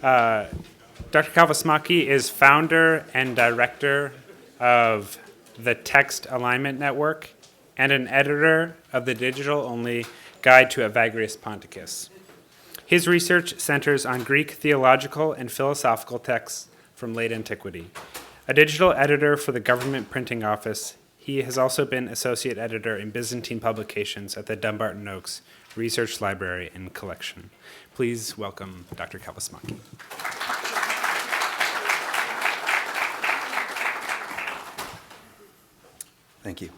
Dr. Kalvesmaki is founder and director of the Text Alignment Network and an editor of the digital-only Guide to Evagrius Ponticus. His research centers on Greek theological and philosophical texts from late antiquity. A digital editor for the government printing office, he has also been associate editor in Byzantine publications at the Dumbarton Oaks Research Library and Collection. Please welcome Dr. Kalvesmaki. Thank you.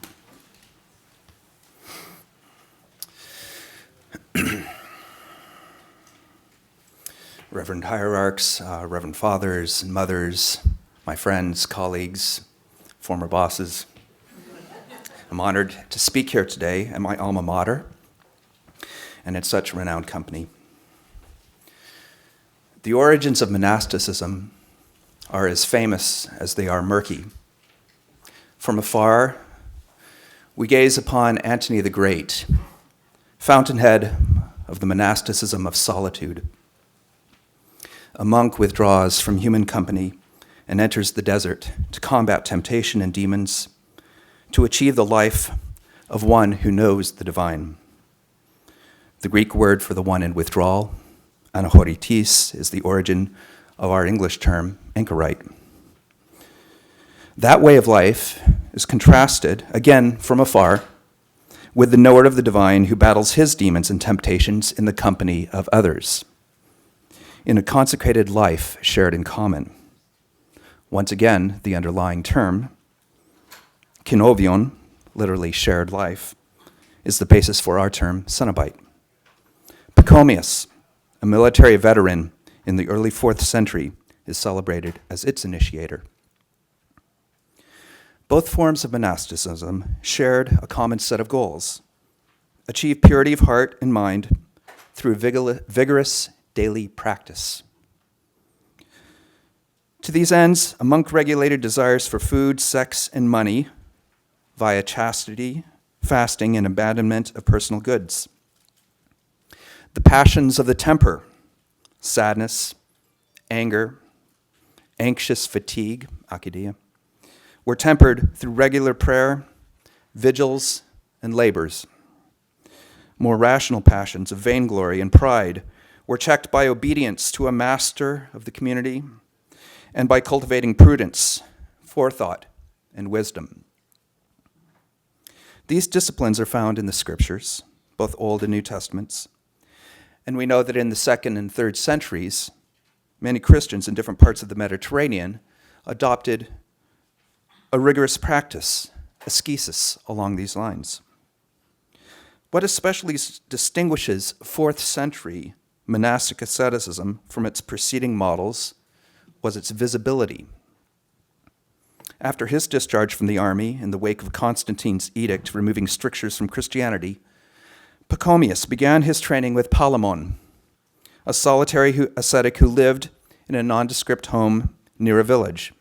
Reverend hierarchs, Reverend fathers and mothers, my friends, colleagues, former bosses. I'm honored to speak here today at my alma mater and in such renowned company. The origins of monasticism are as famous as they are murky. From afar, we gaze upon Antony the Great, fountainhead of the monasticism of solitude. A monk withdraws from human company and enters the desert to combat temptation and demons, to achieve the life of one who knows the divine. The Greek word for the one in withdrawal, anahoritis, is the origin of our English term, anchorite. That way of life is contrasted, again from afar, with the knower of the divine who battles his demons and temptations in the company of others, in a consecrated life shared in common. Once again, the underlying term, kinovion, literally shared life, is the basis for our term, cenobite. Pachomius, a military veteran in the early 4th century, is celebrated as its initiator. Both forms of monasticism shared a common set of goals: achieve purity of heart and mind through vigorous daily practice. To these ends, a monk regulated desires for food, sex, and money via chastity, fasting, and abandonment of personal goods. The passions of the temper, sadness, anger, anxious fatigue, akidia, were tempered through regular prayer, vigils, and labors. More rational passions of vainglory and pride were checked by obedience to a master of the community and by cultivating prudence, forethought, and wisdom. These disciplines are found in the scriptures, both Old and New Testaments, and we know that in the 2nd and 3rd centuries, many Christians in different parts of the Mediterranean adopted a rigorous practice, ascesis, along these lines. What especially distinguishes 4th century monastic asceticism from its preceding models was its visibility. After his discharge from the army in the wake of Constantine's edict removing strictures from Christianity, Pachomius began his training with Palamon, a solitary ascetic who lived in a nondescript home near a village.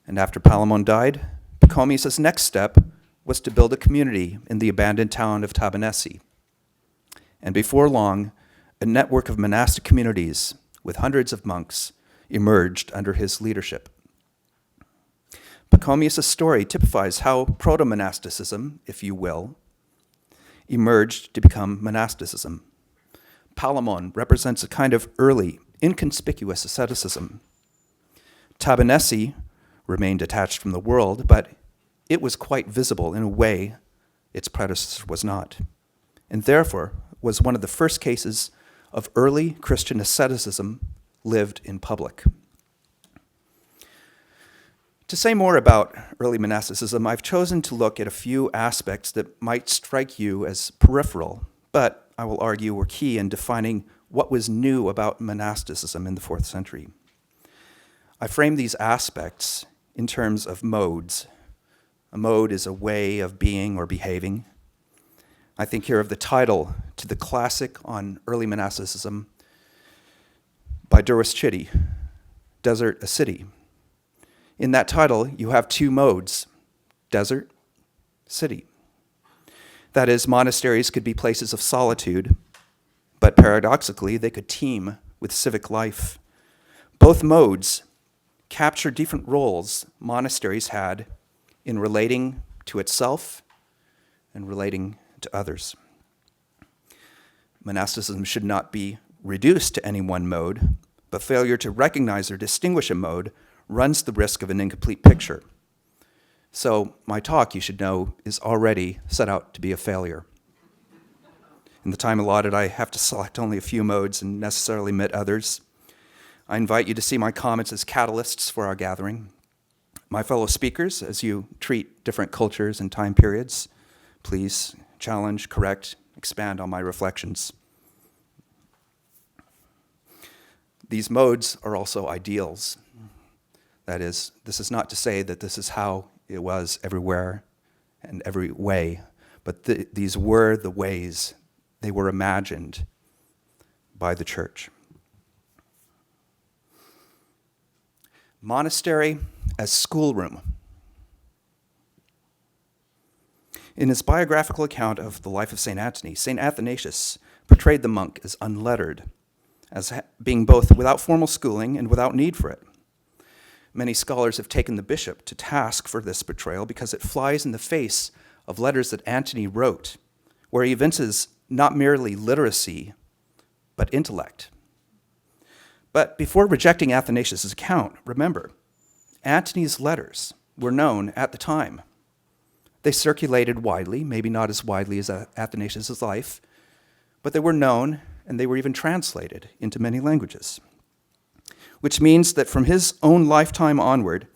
And after Palamon died, Pachomius' next step was to build a community in the abandoned town of Tabanesi. And before long, a network of monastic communities with hundreds of monks emerged under his leadership. Pachomius' story typifies how proto-monasticism, if you will, emerged to become monasticism. Palamon represents a kind of early, inconspicuous asceticism. Tabanesi remained detached from the world, but it was quite visible in a way its predecessor was not, and therefore was one of the first cases of early Christian asceticism lived in public. To say more about early monasticism, I've chosen to look at a few aspects that might strike you as peripheral, but I will argue were key in defining what was new about monasticism in the 4th century. I frame these aspects in terms of modes. A mode is a way of being or behaving. I think here of the title to the classic on early monasticism by Durwas Chitty, Desert, a City. In that title, you have two modes, desert, city. That is, monasteries could be places of solitude, but paradoxically, they could teem with civic life Both modes capture different roles monasteries had in relating to itself and relating to others. Monasticism should not be reduced to any one mode, but failure to recognize or distinguish a mode runs the risk of an incomplete picture. So my talk, you should know, is already set out to be a failure. In the time allotted, I have to select only a few modes and necessarily omit others. I invite you to see my comments as catalysts for our gathering. My fellow speakers, as you treat different cultures and time periods, please challenge, correct, expand on my reflections. These modes are also ideals. That is, this is not to say that this is how it was everywhere and every way, but these were the ways they were imagined by the church. Monastery as schoolroom. In his biographical account of the life of St. Anthony, St. Athanasius portrayed the monk as unlettered, as being both without formal schooling and without need for it. Many scholars have taken the bishop to task for this portrayal because it flies in the face of letters that Antony wrote, where he evinces not merely literacy, but intellect. But before rejecting Athanasius' account, remember, Antony's letters were known at the time. They circulated widely, maybe not as widely as Athanasius' life, but they were known and they were even translated into many languages. Which means that from his own lifetime onward,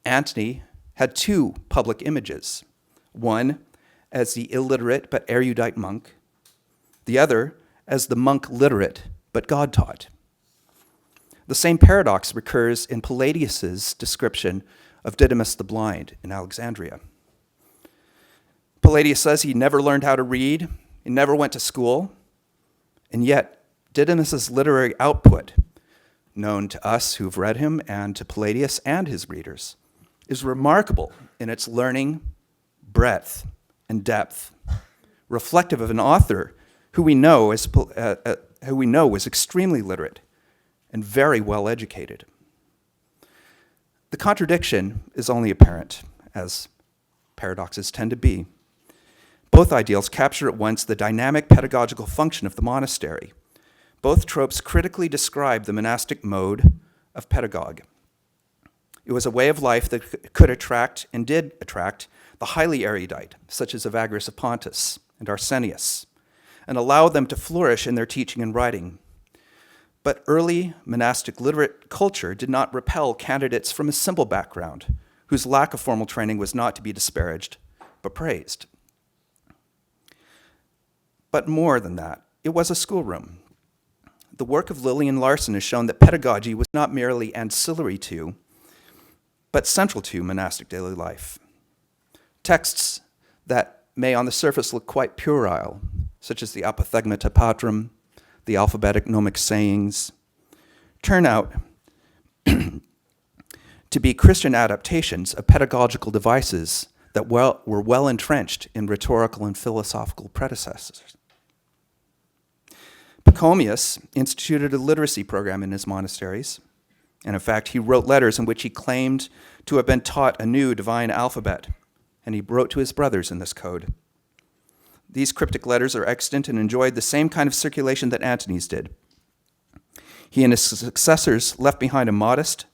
Antony had two public images. One as the illiterate but erudite monk, the other as the monk literate but God-taught. The same paradox recurs in Palladius' description of Didymus the blind in Alexandria. Palladius says he never learned how to read, he never went to school, and yet Didymus' literary output, known to us who've read him and to Palladius and his readers, is remarkable in its learning, breadth, and depth, reflective of an author who we know was extremely literate and very well educated. The contradiction is only apparent, as paradoxes tend to be. Both ideals capture at once the dynamic pedagogical function of the monastery. Both tropes critically describe the monastic mode of pedagogue. It was a way of life that could attract and did attract the highly erudite, such as Evagrius of Pontus and Arsenius, and allow them to flourish in their teaching and writing. But early monastic literate culture did not repel candidates from a simple background, whose lack of formal training was not to be disparaged, but praised. But more than that, it was a schoolroom. The work of Lillian Larson has shown that pedagogy was not merely ancillary to, but central to monastic daily life. Texts that may on the surface look quite puerile, such as the Apothegmata Patrum, the alphabetic gnomic sayings, turn out to be Christian adaptations of pedagogical devices that were well entrenched in rhetorical and philosophical predecessors. Pachomius instituted a literacy program in his monasteries, and in fact, he wrote letters in which he claimed to have been taught a new divine alphabet, and he wrote to his brothers in this code. These cryptic letters are extant and enjoyed the same kind of circulation that Antony's did. He and his successors left behind a modest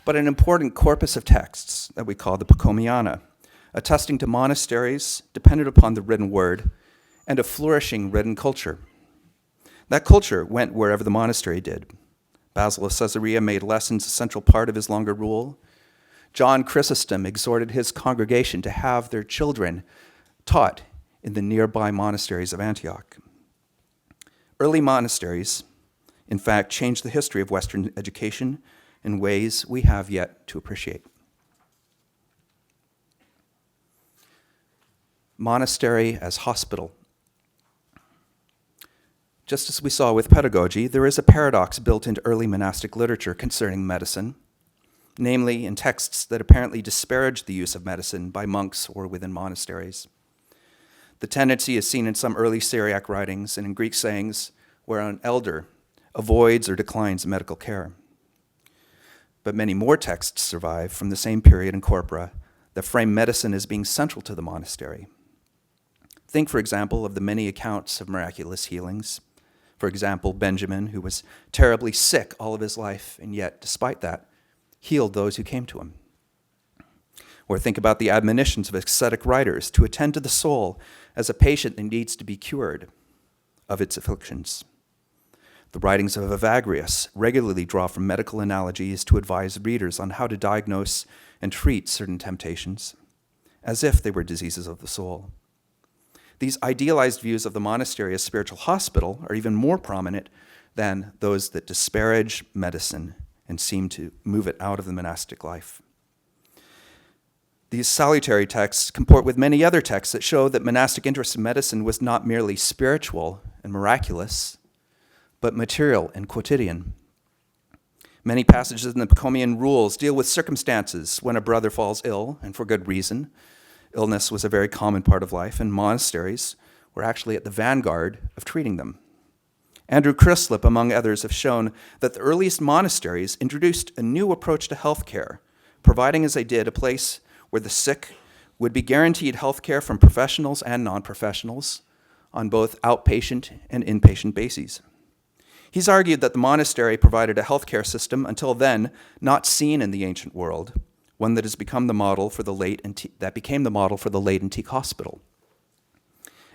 but an important corpus of texts that we call the Pachomiana, attesting to monasteries dependent upon the written word and a flourishing written culture. That culture went wherever the monastery did. Basil of Caesarea made lessons a central part of his longer rule. John Chrysostom exhorted his congregation to have their children taught in the nearby monasteries of Antioch. Early monasteries, in fact, changed the history of Western education in ways we have yet to appreciate. Monastery as hospital. Just as we saw with pedagogy, there is a paradox built into early monastic literature concerning medicine, namely in texts that apparently disparage the use of medicine by monks or within monasteries. The tendency is seen in some early Syriac writings and in Greek sayings where an elder avoids or declines medical care. but many more texts survive from the same period in corpora that frame medicine as being central to the monastery. Think, for example, of the many accounts of miraculous healings. For example, Benjamin, who was terribly sick all of his life, and yet, despite that, healed those who came to him. Or think about the admonitions of ascetic writers to attend to the soul as a patient that needs to be cured of its afflictions. The writings of Evagrius regularly draw from medical analogies to advise readers on how to diagnose and treat certain temptations, as if they were diseases of the soul. These idealized views of the monastery as spiritual hospital are even more prominent than those that disparage medicine and seem to move it out of the monastic life. These salutary texts comport with many other texts that show that monastic interest in medicine was not merely spiritual and miraculous, but material and quotidian. Many passages in the Pachomian rules deal with circumstances when a brother falls ill, and for good reason. Illness was a very common part of life, and monasteries were actually at the vanguard of treating them. Andrew Crislip, among others, have shown that the earliest monasteries introduced a new approach to health care, providing, as they did, a place where the sick would be guaranteed health care from professionals and non-professionals on both outpatient and inpatient bases. He's argued that the monastery provided a healthcare system until then not seen in the ancient world, one that has become the model for the late antique hospital.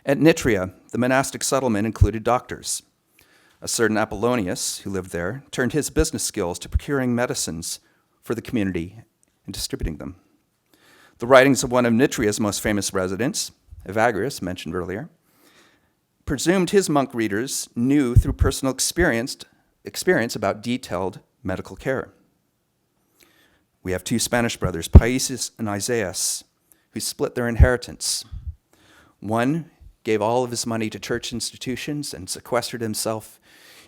At Nitria, the monastic settlement included doctors. A certain Apollonius, who lived there, turned his business skills to procuring medicines for the community and distributing them. The writings of one of Nitria's most famous residents, Evagrius, mentioned earlier, presumed his monk readers knew through personal experience about detailed medical care. We have two Spanish brothers, Paisius and Isaias, who split their inheritance. One gave all of his money to church institutions and sequestered himself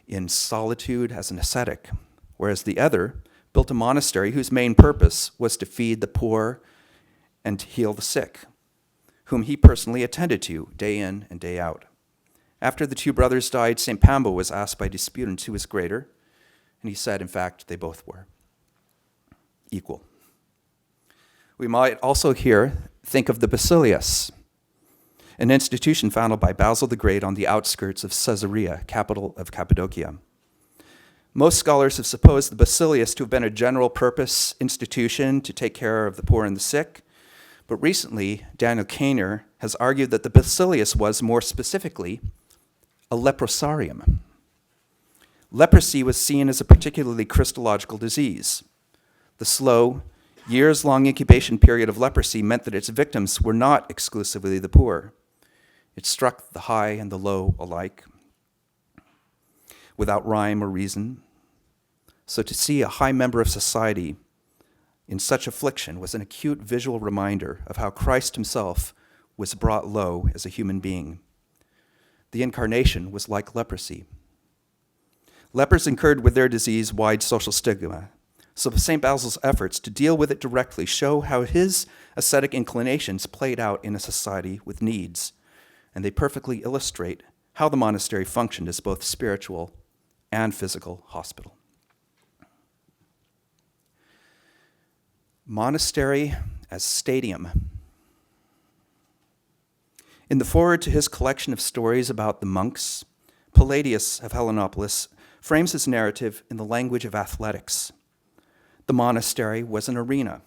in solitude as an ascetic, whereas the other built a monastery whose main purpose was to feed the poor and to heal the sick, whom he personally attended to day in and day out. After the two brothers died, St. Pambo was asked by disputants who was greater, and he said, in fact, they both were equal. We might also here think of the Basilius, an institution founded by Basil the Great on the outskirts of Caesarea, capital of Cappadocia. Most scholars have supposed the Basilius to have been a general-purpose institution to take care of the poor and the sick, but recently, Daniel Kainer has argued that the Basilius was, more specifically, a leprosarium. Leprosy was seen as a particularly Christological disease. The slow, years-long incubation period of leprosy meant that its victims were not exclusively the poor. It struck the high and the low alike, without rhyme or reason. So to see a high member of society in such affliction was an acute visual reminder of how Christ himself was brought low as a human being. The incarnation was like leprosy. Lepers incurred with their disease wide social stigma, so St. Basil's efforts to deal with it directly show how his ascetic inclinations played out in a society with needs, and they perfectly illustrate how the monastery functioned as both spiritual and physical hospital. Monastery as stadium. In the foreword to his collection of stories about the monks, Palladius of Helenopolis frames his narrative in the language of athletics. The monastery was an arena.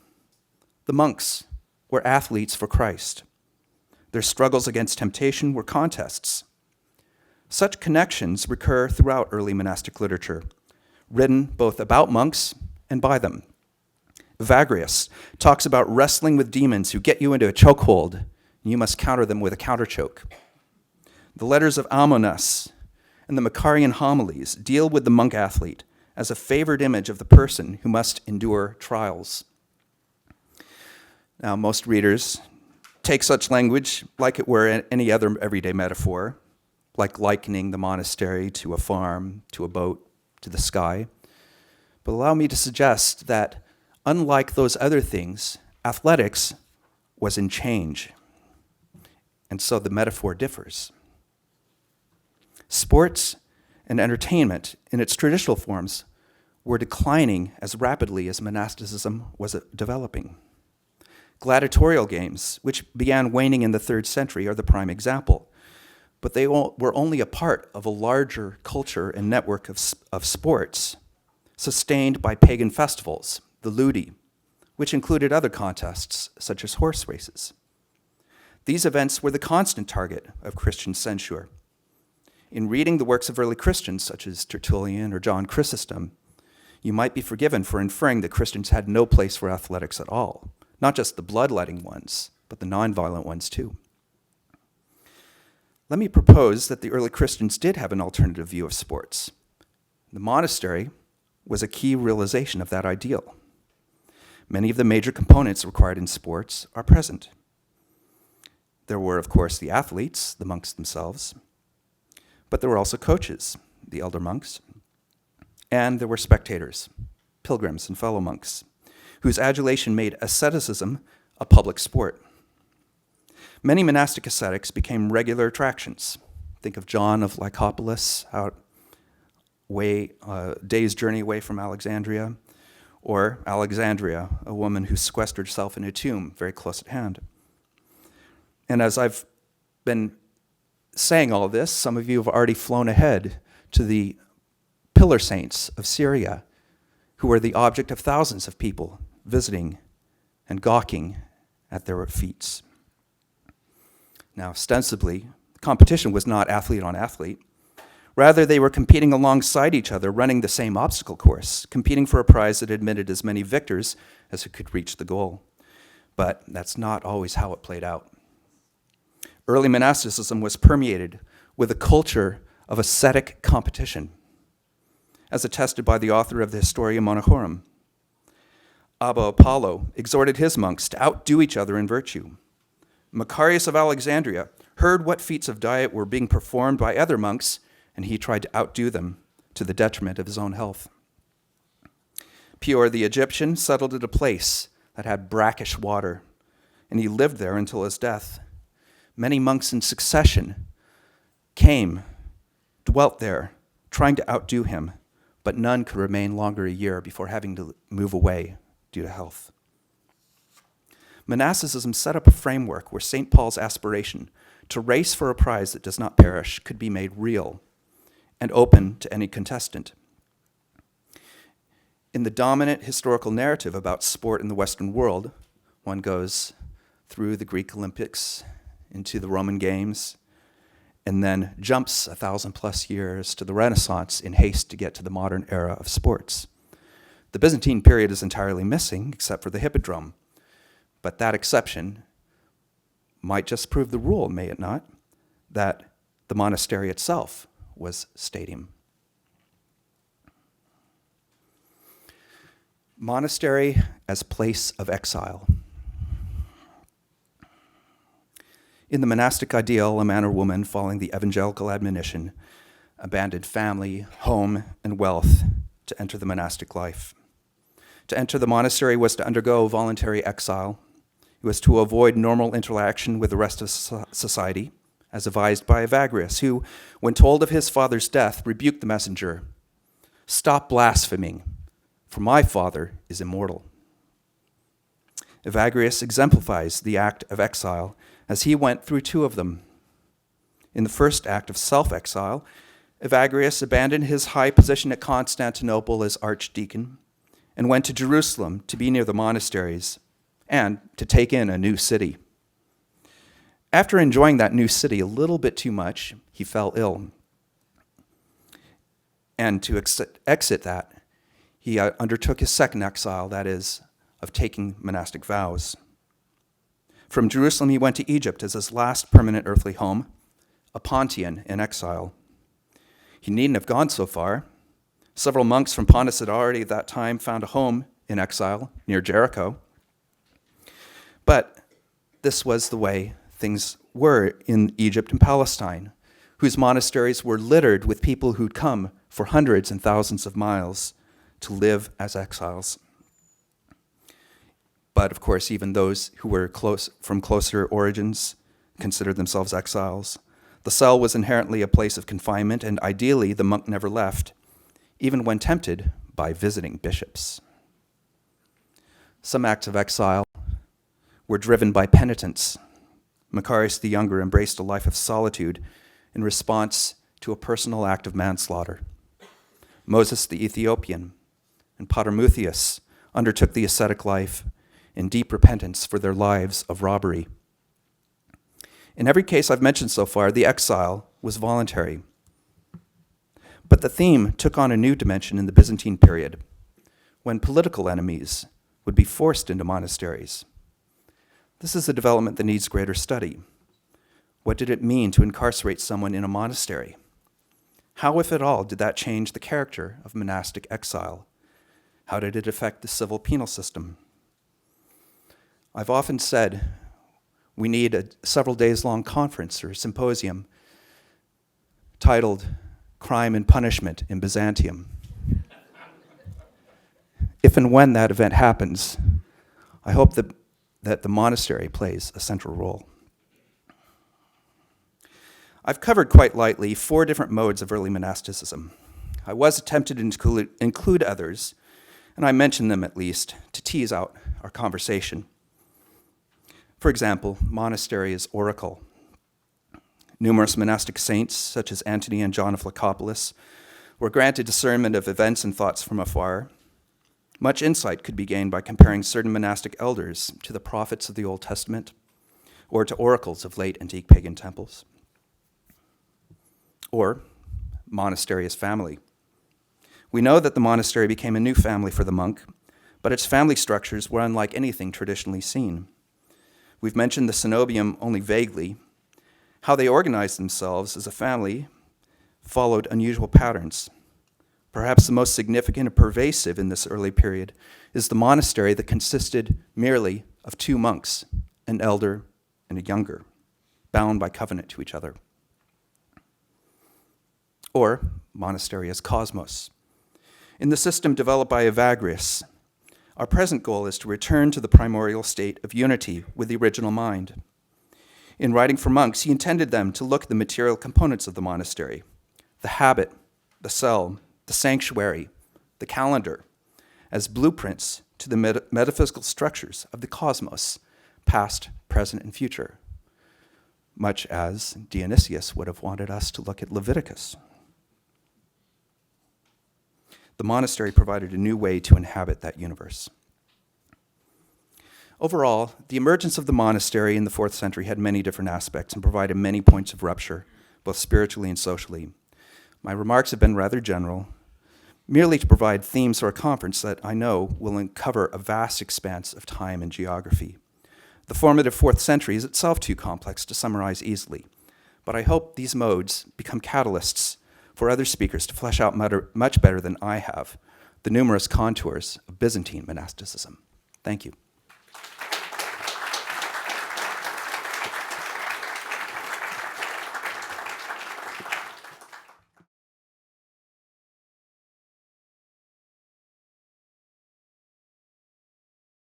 The monks were athletes for Christ. Their struggles against temptation were contests. Such connections recur throughout early monastic literature, written both about monks and by them. Evagrius talks about wrestling with demons who get you into a chokehold, and you must counter them with a counterchoke. The letters of Ammonas and the Macarian homilies deal with the monk athlete as a favored image of the person who must endure trials. Now, most readers take such language like it were any other everyday metaphor, like likening the monastery to a farm, to a boat, to the sky. But allow me to suggest that, unlike those other things, athletics was in change, and so the metaphor differs. Sports and entertainment in its traditional forms were declining as rapidly as monasticism was developing. Gladiatorial games, which began waning in the 3rd century, are the prime example, but they were only a part of a larger culture and network of sports sustained by pagan festivals, the ludi, which included other contests such as horse races. These events were the constant target of Christian censure. In reading the works of early Christians, such as Tertullian or John Chrysostom, you might be forgiven for inferring that Christians had no place for athletics at all, not just the bloodletting ones, but the nonviolent ones too. Let me propose that the early Christians did have an alternative view of sports. The monastery was a key realization of that ideal. Many of the major components required in sports are present. There were, of course, the athletes, the monks themselves, but there were also coaches, the elder monks, and there were spectators, pilgrims and fellow monks, whose adulation made asceticism a public sport. Many monastic ascetics became regular attractions. Think of John of Lycopolis, day's journey away from Alexandria, or Alexandria, a woman who sequestered herself in a tomb very close at hand. And as I've been saying all this, some of you have already flown ahead to the pillar saints of Syria, who were the object of thousands of people visiting and gawking at their feats. Now, ostensibly, the competition was not athlete on athlete. Rather, they were competing alongside each other, running the same obstacle course, competing for a prize that admitted as many victors as who could reach the goal. But that's not always how it played out. Early monasticism was permeated with a culture of ascetic competition, as attested by the author of the Historia Monachorum. Abba Apollo exhorted his monks to outdo each other in virtue. Macarius of Alexandria heard what feats of diet were being performed by other monks, and he tried to outdo them to the detriment of his own health. Pior the Egyptian settled at a place that had brackish water, and he lived there until his death. Many monks in succession came, dwelt there, trying to outdo him, but none could remain longer a year before having to move away due to health. Monasticism set up a framework where St. Paul's aspiration to race for a prize that does not perish could be made real and open to any contestant. In the dominant historical narrative about sport in the Western world, one goes through the Greek Olympics into the Roman Games, and then jumps 1,000+ years to the Renaissance in haste to get to the modern era of sports. The Byzantine period is entirely missing, except for the hippodrome. But that exception might just prove the rule, may it not, that the monastery itself was stadium. Monastery as place of exile. In the monastic ideal, a man or woman, following the evangelical admonition, abandoned family, home, and wealth to enter the monastic life. To enter the monastery was to undergo voluntary exile. It was to avoid normal interaction with the rest of society, as advised by Evagrius, who, when told of his father's death, rebuked the messenger, "Stop blaspheming, for my father is immortal." Evagrius exemplifies the act of exile as he went through two of them. In the first act of self-exile, Evagrius abandoned his high position at Constantinople as archdeacon and went to Jerusalem to be near the monasteries and to take in a new city. After enjoying that new city a little bit too much, he fell ill. And to exit that, he undertook his second exile, that is, of taking monastic vows. From Jerusalem, he went to Egypt as his last permanent earthly home, a Pontian in exile. He needn't have gone so far. Several monks from Pontus had already at that time found a home in exile near Jericho. But this was the way things were in Egypt and Palestine, whose monasteries were littered with people who'd come for hundreds and thousands of miles to live as exiles. But of course, even those who were from closer origins considered themselves exiles. The cell was inherently a place of confinement, and ideally, the monk never left, even when tempted by visiting bishops. Some acts of exile were driven by penitence. Macarius the Younger embraced a life of solitude in response to a personal act of manslaughter. Moses the Ethiopian and Patermuthius undertook the ascetic life in deep repentance for their lives of robbery. In every case I've mentioned so far, the exile was voluntary. But the theme took on a new dimension in the Byzantine period, when political enemies would be forced into monasteries. This is a development that needs greater study. What did it mean to incarcerate someone in a monastery? How, if at all, did that change the character of monastic exile? How did it affect the civil penal system? I've often said we need a several days long conference or symposium titled Crime and Punishment in Byzantium. If and when that event happens, I hope that the monastery plays a central role. I've covered quite lightly 4 different modes of early monasticism. I was tempted to include others, and I mentioned them at least to tease out our conversation. For example, monastery as oracle. Numerous monastic saints, such as Antony and John of Lycopolis, were granted discernment of events and thoughts from afar. Much insight could be gained by comparing certain monastic elders to the prophets of the Old Testament or to oracles of late antique pagan temples. Or monastery as family. We know that the monastery became a new family for the monk, but its family structures were unlike anything traditionally seen. We've mentioned the cenobium only vaguely. How they organized themselves as a family followed unusual patterns. Perhaps the most significant and pervasive in this early period is the monastery that consisted merely of 2 monks, an elder and a younger, bound by covenant to each other. Or monastery as cosmos. In the system developed by Evagrius, our present goal is to return to the primordial state of unity with the original mind. In writing for monks, he intended them to look at the material components of the monastery, the habit, the cell, the sanctuary, the calendar, as blueprints to the metaphysical structures of the cosmos, past, present, and future, much as Dionysius would have wanted us to look at Leviticus. The monastery provided a new way to inhabit that universe. Overall, the emergence of the monastery in the 4th century had many different aspects and provided many points of rupture, both spiritually and socially. My remarks have been rather general, merely to provide themes for a conference that I know will uncover a vast expanse of time and geography. The formative 4th century is itself too complex to summarize easily, but I hope these modes become catalysts for other speakers to flesh out much better than I have the numerous contours of Byzantine monasticism. Thank you.